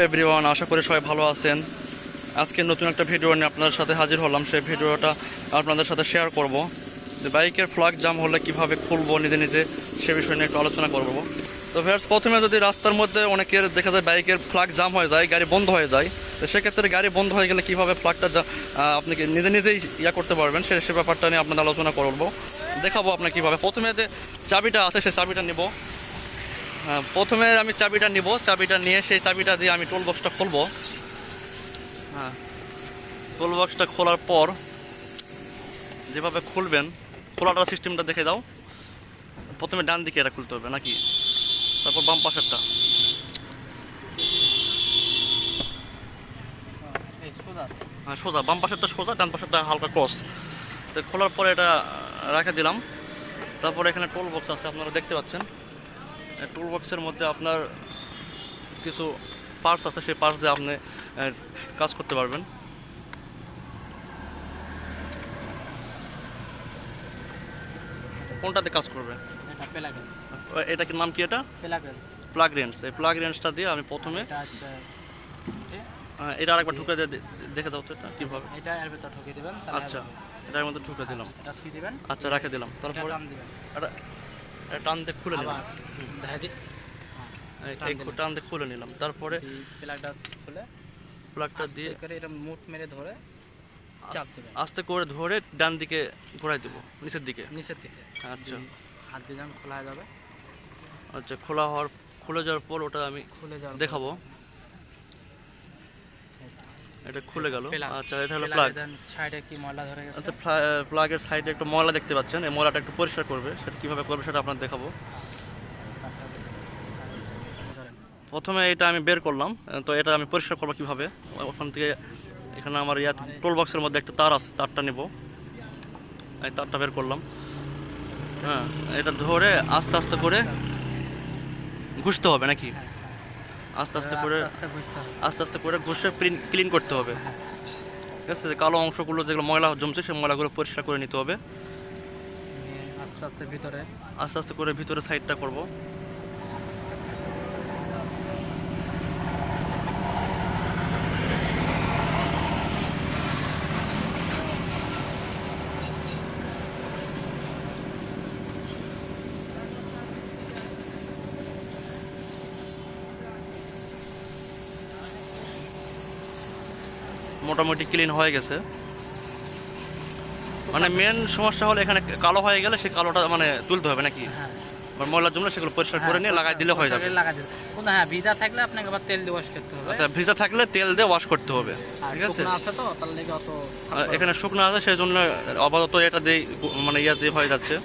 Everyone, আশা করি সবাই ভালো আছেন। আজকে নতুন একটা ভিডিও নিয়ে আপনাদের সাথে হাজির হলাম। সেই ভিডিওটা আপনাদের সাথে শেয়ার করব যে বাইকের ফ্লাগ জাম হলে কিভাবে খুলবো নিজে নিজে, সে বিষয় নিয়ে একটু আলোচনা করব। তো ভিউয়ার্স, প্রথমে যদি রাস্তার মধ্যে অনেকের দেখা যায় বাইকের ফ্লাগ জাম হয়ে যায়, গাড়ি বন্ধ হয়ে যায়, তো সেক্ষেত্রে গাড়ি বন্ধ হয়ে গেলে কীভাবে ফ্লাগটা আপনি নিজে নিজেই করতে পারবেন সে ব্যাপারটা নিয়ে আপনাদের আলোচনা করব, দেখাবো আপনার কীভাবে। প্রথমে যে চাবিটা আছে সেই চাবিটা নিব। প্রথমে আমি চাবিটা নিব, চাবিটা নিয়ে সেই চাবিটা দিয়ে আমি টুল বক্সটা খুলবো। হ্যাঁ, টুল বক্সটা খোলার পর যেভাবে খুলবেন, খোলাটার সিস্টেমটা দেখে দাও। প্রথমে ডান দিকে এটা খুলতে হবে নাকি, তারপর বাম পাশেরটা। হ্যাঁ সোজা, বাম পাশেরটা সোজা, ডান পাশেরটা হালকা ক্রস। তো খোলার পরে এটা রেখে দিলাম। তারপরে এখানে টুল বক্স আছে, আপনারা দেখতে পাচ্ছেন। টুল বক্সের মধ্যে আপনার কিছু পার্টস আছে, সেই পার্টস দিয়ে আপনি কাজ করতে পারবেন। কোনটাতে কাজ করবে? এটা কি নাম কি? এটা প্লাগ রেঞ্জ। এই প্লাগ রেঞ্জটা দিয়ে আমি প্রথমে এটা আরেকবার ঢুকে দেখে দাও তো এটা কীভাবে। আচ্ছা, এটার মধ্যে ঢুকে দিলাম। আচ্ছা, রেখে দিলাম। তারপরে এটা টান দিয়ে খুলে নিলাম। এই টান দিয়ে খুলে নিলাম। তারপরে প্লাগটা দিয়ে ধরে আস্তে করে ধরে ডান দিকে ঘোরাই দেবো, নিচের দিকে। আচ্ছা, হাত দিয়ে খোলা যাবে। আচ্ছা, খুলে যাওয়ার পর ওটা আমি দেখাবো। এটা খুলে গেল। আচ্ছা, এটা হলো প্লাগ। সাইডে কি ময়লা ধরে গেছে? আচ্ছা, প্লাগের সাইডে একটু ময়লা দেখতে পাচ্ছেন। এই ময়লাটা একটু পরিষ্কার করবে, সেটা কীভাবে করবে সেটা আপনার দেখাবো। প্রথমে এটা আমি বের করলাম, তো এটা আমি পরিষ্কার করবো কীভাবে। ওখান থেকে এখানে আমার টুল বক্সের মধ্যে একটা তার আছে, তারটা নেব। এই তারটা বের করলাম। হ্যাঁ, এটা ধরে আস্তে আস্তে করে ঘুষতে হবে নাকি? আস্তে আস্তে করে ঘষে ক্লিন করতে হবে। ঠিক আছে, কালো অংশগুলো যেগুলো ময়লা জমছে সেই ময়লাগুলো পরিষ্কার করে নিতে হবে। আস্তে আস্তে করে ভিতরে সাইডটা করব। মোটামুটি ক্লিন হয়ে গেছে। মানে মেন সমস্যা হলো এখানে কালো হয়ে গেলে সেই কালোটা মানে তুলতে হবে নাকি? ময়লা জমলে সেগুলো পরিষ্কার করে নিয়ে লাগাই দিলে হয়ে যাবে। হ্যাঁ, ভিজা থাকলে আপনাকে আবার তেল দিয়ে ওয়াশ করতে হবে। আচ্ছা, ভিজা থাকলে তেল দিয়ে ওয়াশ করতে হবে। ঠিক আছে, এখানে শুকনো আছে সেই জন্য আপাতত এটা দিয়ে মানে দিয়ে হয়ে যাচ্ছে।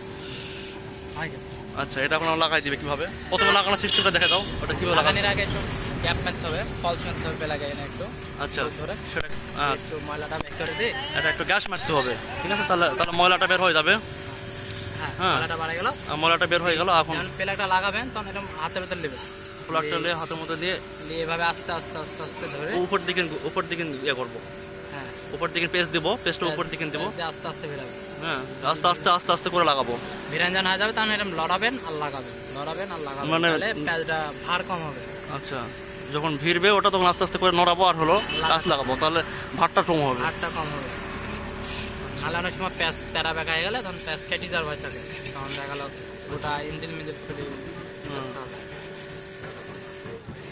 আচ্ছা, এটা এখন লাগাই দিবে কিভাবে? প্রথমে লাগানোর সিস্টেমটা দেখে দাও, ওটা কিভাবে লাগানোর আগে একটু গ্যাপ মারতে হবে, ফলস মারতে হবে লাগাই না একটু। আচ্ছা, ধরে সেটা একটু ময়লাটা বের করে দিই। এটা একটু গ্যাস মারতে হবে। ঠিক আছে, তাহলে ময়লাটা বের হয়ে যাবে। হ্যাঁ, ময়লাটা বাড়ে গেল, ময়লাটা বের হয়ে গেল। এখন প্লাগটা লাগাবেন, তখন এরকম হাতের ভিতর নেবেন। প্লাগটা নিয়ে হাতের মধ্যে দিয়ে এভাবে আস্তে আস্তে আস্তে আস্তে ধরে উপর দিকে করবো। হ্যাঁ, উপর দিকে পেস্ট দিব, পেস্টটা উপর দিকে দিব। আস্তে আস্তে বেরাবে। হ্যাঁ, আস্তে আস্তে করে লাগাবো। বিরাঞ্জন হয়ে যাবে, তখন এরকম লড়াবেন আর লাগাবেন, মানে পেঁয়াজটা ভার কম হবে। আচ্ছা, যখন ভিড়বে ওটা তখন আস্তে আস্তে করে নড়াবো আর হলো গাছ লাগাবো, তাহলে ভাতটা কম হবে। নাহলে অনেক সময় প্যাঁচ প্যারা বেঁকা হয়ে গেলে তখন প্যাঁচ কেটে যাওয়ার ভয় থাকে, তখন দেখা গেল ওটা ইঞ্জিন খুলে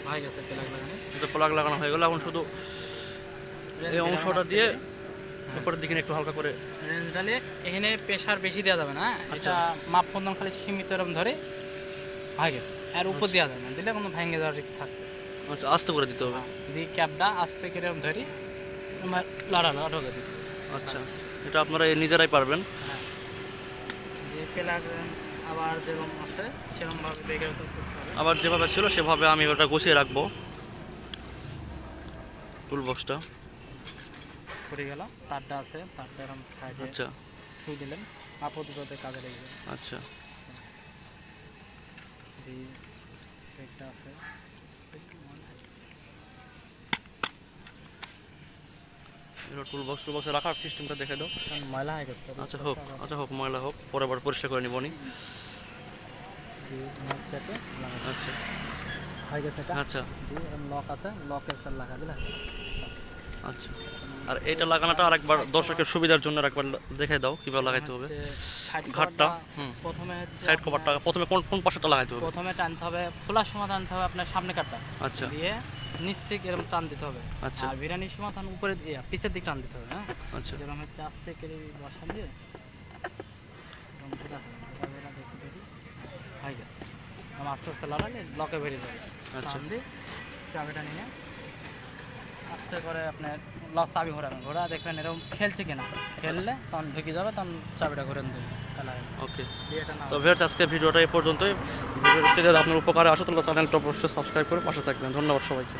হয়ে গেছে। প্লাগ লাগানো হয়ে গেল। এখন শুধু এই অংশটা দিয়ে উপরের দিকে একটু হালকা করে রেঞ্জ ডালে। এখানে প্রেশার বেশি দেওয়া যাবে না, এটা মাপ পন্দন খালি সীমিত এরকম ধরে হয়ে গেছে। আর উপর দেওয়া যাবে না, দিলে কোনো ভেঙে যাওয়ার রিস্ক থাকবে। আচ্ছা, আস্তে করে দিতে হবে। দিয়ে ক্যাপটা আস্তে করে এরকম ধরি লড়া ঢোকে দিতে। আচ্ছা, এটা আপনারা নিজেরাই পারবেন। হ্যাঁ, দিয়ে প্লাগ রেঞ্জ আবার যেরকম আছে সেরকমভাবে বেগের উপর করতে হবে। আবার যেভাবে ছিল সেভাবে আমি ওটা গুছিয়ে রাখবো। টুল বক্সটা পড়ে গেল, তারটা আছে, তারটা এরকম সাইডে আচ্ছা ছুঁই দিলেন, আপাতত কাজে লেগে যাবে। আচ্ছা, একটা আছে টুল বক্সে রাখার সিস্টেমটা দেখে দাও। ময়লা হয়ে গেছে। আচ্ছা হোক, ময়লা হোক, পরে আবার পরিষ্কার করে নিবনি। আচ্ছা, হয়ে গেছে এটা। আচ্ছা লক আছে, লকের সাথে লাগা দিলে। আচ্ছা, আর এটা লাগানোটা আরেকবার দর্শকের সুবিধার জন্য একবার দেখাই দাও কিভাবে লাগাইতে হবে ঘাটটা। প্রথমে সাইড কভারটা প্রথমে কোন কোন পাশেটা লাগাইতে হবে? প্রথমে টানতে হবে, খোলার সময় টানতে হবে আপনার সামনে কাটটা। আচ্ছা দিয়ে নিচ থেকে এরকম টান দিতে হবে। আচ্ছা আর বিরিয়ানির সময় টান উপরে দিয়ে পিছের দিক টান দিতে হবে। হ্যাঁ আচ্ছা যেরকম হচ্ছে আস্তে করে বসা দিয়ে হয়ে গেছে। আস্তে আস্তে লড়ালে ব্লকে বেরিয়ে যাবে। আচ্ছা টান দিয়ে চাবিটা নিয়ে আস্তে করে আপনার লক চাবি ঘোরাবেন, ঘোরা দেখবেন এরকম খেলছে কিনা, খেললে তখন ঢুকে যাবে, তখন চাবিটা ঘুরে দেবে। ওকে, তো ভিউয়ার্স আজকে ভিডিওটা এই পর্যন্তই। ভিডিওটি যদি আপনার উপকারে আসে তাহলে চ্যানেলটা অবশ্যই সাবস্ক্রাইব করে পাশে থাকবেন। ধন্যবাদ সবাইকে।